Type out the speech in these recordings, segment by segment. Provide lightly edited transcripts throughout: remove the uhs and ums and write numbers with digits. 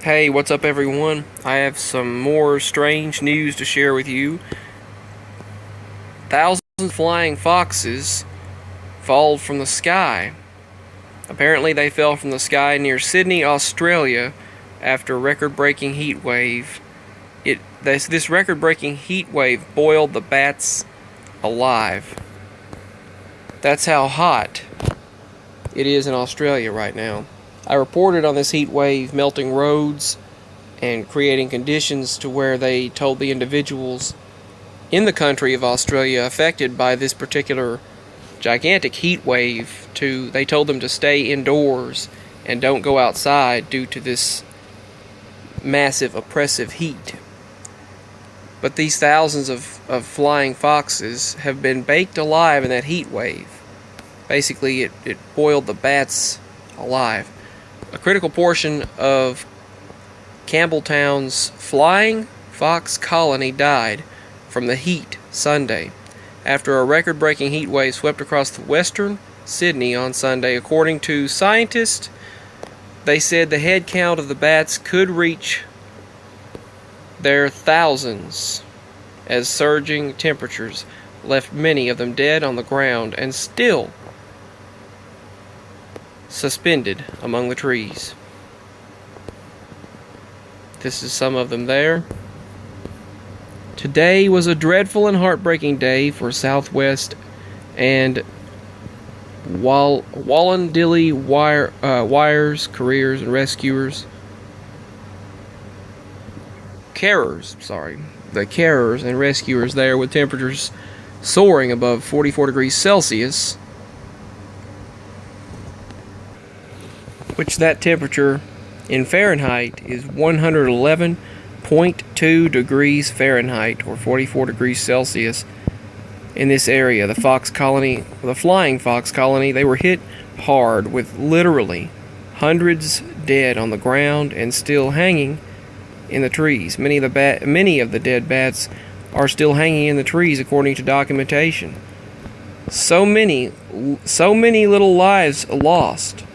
Hey, what's up everyone? I have some more strange news to share with you. Thousands of flying foxes fall from the sky. Apparently they fell from the sky near Sydney, Australia after a record-breaking heat wave. This record-breaking heat wave boiled the bats alive. That's how hot it is in Australia right now. I reported on this heat wave melting roads and creating conditions to where they told the individuals in the country of Australia affected by this particular gigantic heat wave they told them to stay indoors and don't go outside due to this massive oppressive heat. But these thousands of flying foxes have been baked alive in that heat wave. Basically, it boiled the bats alive. A critical portion of Campbelltown's flying fox colony died from the heat Sunday after a record-breaking heat wave swept across western Sydney on Sunday. According to scientists, they said the head count of the bats could reach their thousands as surging temperatures left many of them dead on the ground and still suspended among the trees. This is some of them there. Today was a dreadful and heartbreaking day for Southwest and Wallandilly Wires Careers and Rescuers. The carers and rescuers there, with temperatures soaring above 44 degrees Celsius, which that temperature in Fahrenheit is 111.2 degrees Fahrenheit or 44 degrees Celsius. In this area, the flying fox colony, they were hit hard with literally hundreds dead on the ground and still hanging in the trees. Many of the dead bats are still hanging in the trees according to documentation. So many little lives lost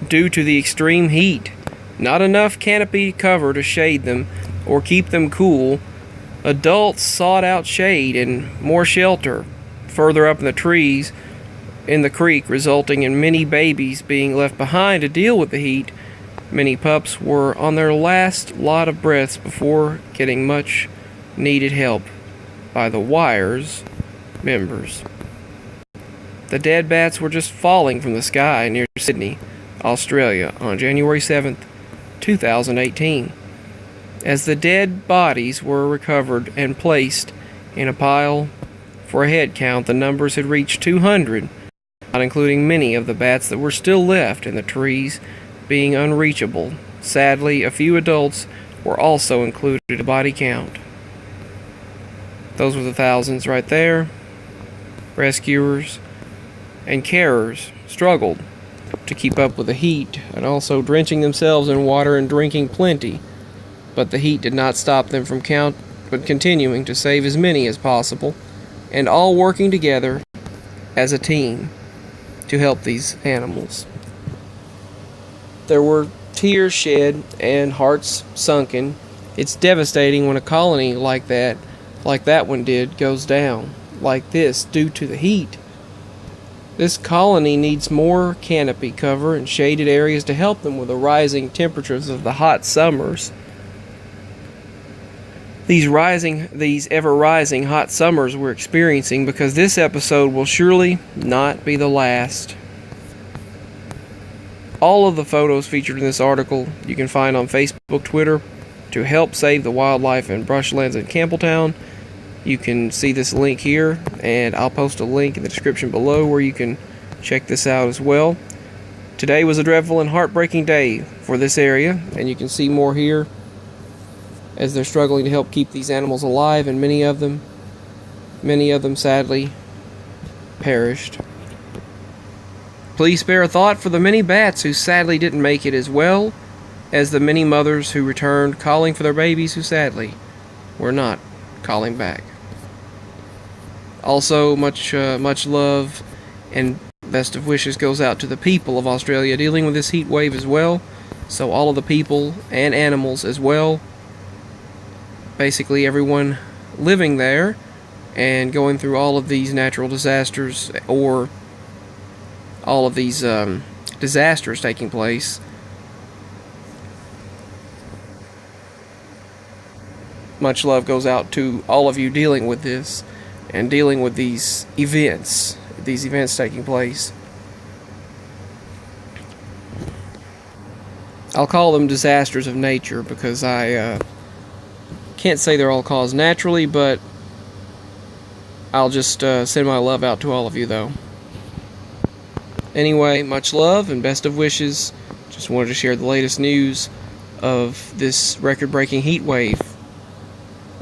due to the extreme heat. Not enough canopy cover to shade them or keep them cool. Adults sought out shade and more shelter further up in the trees in the creek, resulting in many babies being left behind to deal with the heat. Many pups were on their last lot of breaths before getting much needed help by the Wires members. The dead bats were just falling from the sky near Sydney, Australia on January 7th, 2018. As the dead bodies were recovered and placed in a pile for a head count, the numbers had reached 200, not including many of the bats that were still left in the trees being unreachable. Sadly, a few adults were also included in the body count. Those were the thousands right there. Rescuers and carers struggled to keep up with the heat and also drenching themselves in water and drinking plenty. But the heat did not stop them from continuing to save as many as possible, and all working together as a team to help these animals. There were tears shed and hearts sunken. It's devastating when a colony like that one did, goes down like this due to the heat. This colony needs more canopy cover and shaded areas to help them with the rising temperatures of the hot summers. These ever-rising hot summers we're experiencing, because this episode will surely not be the last. All of the photos featured in this article you can find on Facebook, Twitter, to help save the wildlife and brushlands in Campbelltown. You can see this link here, and I'll post a link in the description below where you can check this out as well. Today was a dreadful and heartbreaking day for this area, and you can see more here as they're struggling to help keep these animals alive, and many of them sadly perished. Please spare a thought for the many bats who sadly didn't make it, as well as the many mothers who returned calling for their babies who sadly were not calling back. Also, much love and best of wishes goes out to the people of Australia dealing with this heat wave as well. So all of the people and animals as well, basically everyone living there and going through all of these natural disasters, or all of these disasters taking place. Much love goes out to all of you dealing with this and dealing with these events taking place. I'll call them disasters of nature because I can't say they're all caused naturally, but I'll just send my love out to all of you, though. Anyway, much love and best of wishes. Just wanted to share the latest news of this record-breaking heat wave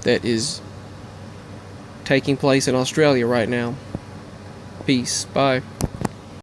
that is taking place in Australia right now. Peace. Bye.